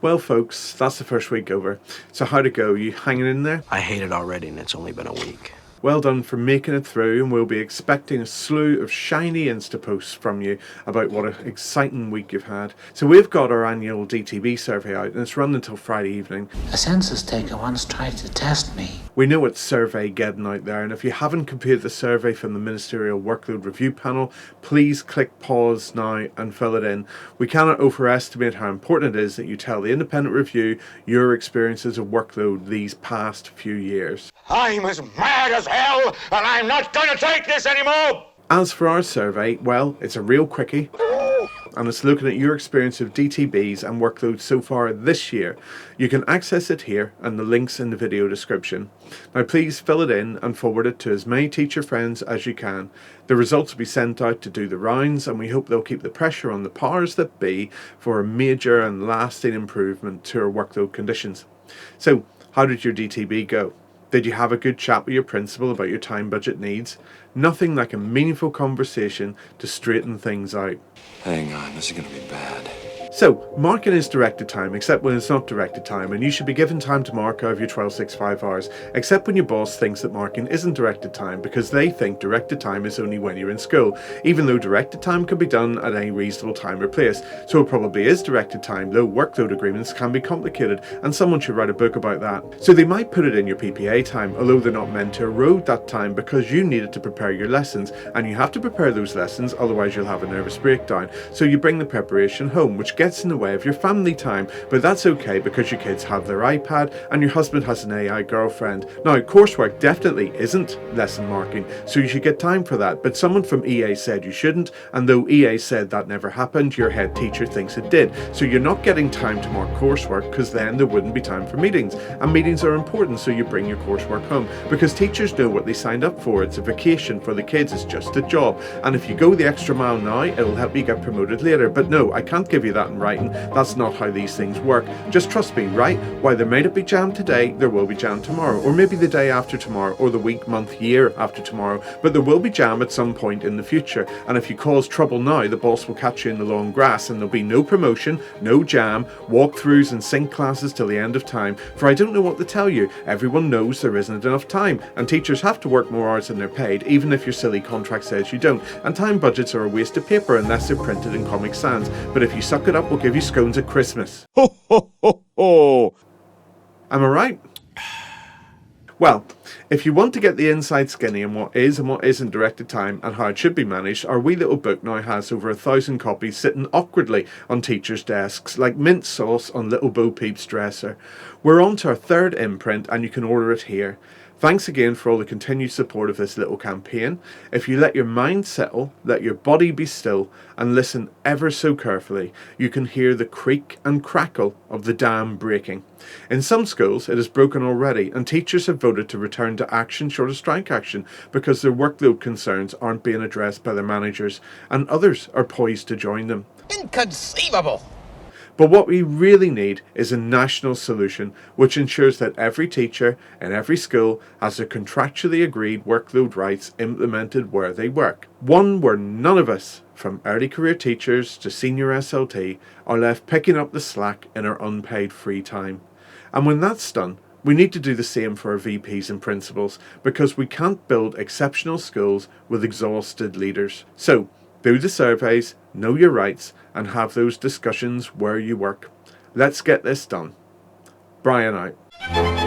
Well folks, that's the first week over. So how'd it go? You hanging in there? I hate it already and it's only been a week. Well done for making it through, and we'll be expecting a slew of shiny Insta posts from you about what an exciting week you've had. So we've got our annual DTB survey out, and it's run until Friday evening. A census taker once tried to test me. We know it's survey getting out there, and if you haven't completed the survey from the Ministerial Workload Review Panel, please click pause now and fill it in. We cannot overestimate how important it is that you tell the independent review your experiences of workload these past few years. I'm as mad as hell, and I'm not going to take this anymore! As for our survey, well, it's a real quickie, and it's looking at your experience of DTBs and workload so far this year. You can access it here, and the link's in the video description. Now please fill it in and forward it to as many teacher friends as you can. The results will be sent out to do the rounds, and we hope they'll keep the pressure on the powers that be for a major and lasting improvement to our workload conditions. So, how did your DTB go? Did you have a good chat with your principal about your time budget needs? Nothing like a meaningful conversation to straighten things out. Hang on, this is going to be bad. So, marking is directed time, except when it's not directed time, and you should be given time to mark out of your 1265 hours, except when your boss thinks that marking isn't directed time, because they think directed time is only when you're in school, even though directed time can be done at any reasonable time or place. So it probably is directed time, though workload agreements can be complicated, and someone should write a book about that. So they might put it in your PPA time, although they're not meant to erode that time because you need it to prepare your lessons, and you have to prepare those lessons, otherwise you'll have a nervous breakdown. So you bring the preparation home, which gets in the way of your family time, but that's okay because your kids have their iPad and your husband has an AI girlfriend. Now, coursework definitely isn't lesson marking, so you should get time for that, but someone from EA said you shouldn't, and though EA said that never happened, your head teacher thinks it did. So you're not getting time to mark coursework because then there wouldn't be time for meetings, and meetings are important, so you bring your coursework home because teachers know what they signed up for. It's a vacation for the kids, it's just a job, and if you go the extra mile now, it'll help you get promoted later. But no, I can't give you that in writing. That's not how these things work. Just trust me, right? While there may not be jam today, there will be jam tomorrow, or maybe the day after tomorrow, or the week, month, year after tomorrow, but there will be jam at some point in the future, and if you cause trouble now, the boss will catch you in the long grass, and there'll be no promotion, no jam, walkthroughs and sync classes till the end of time, for I don't know what to tell you. Everyone knows there isn't enough time, and teachers have to work more hours than they're paid, even if your silly contract says you don't, and time budgets are a waste of paper unless they're printed in Comic Sans, but if you suck it up, we'll give you scones at Christmas. Ho ho ho ho! Am I right? Well, if you want to get the inside skinny on what is and what isn't directed time and how it should be managed, our wee little book now has over 1,000 copies sitting awkwardly on teachers' desks like mint sauce on little Bo Peep's dresser. We're on to our third imprint and you can order it here. Thanks again for all the continued support of this little campaign. If you let your mind settle, let your body be still, and listen ever so carefully, you can hear the creak and crackle of the dam breaking. In some schools it is broken already, and teachers have voted to return to action short of strike action because their workload concerns aren't being addressed by their managers, and others are poised to join them. Inconceivable! But what we really need is a national solution which ensures that every teacher in every school has their contractually agreed workload rights implemented where they work. One where none of us, from early career teachers to senior SLT, are left picking up the slack in our unpaid free time. And when that's done, we need to do the same for our VPs and principals, because we can't build exceptional schools with exhausted leaders. So, do the surveys, know your rights, and have those discussions where you work. Let's get this done. Brian out.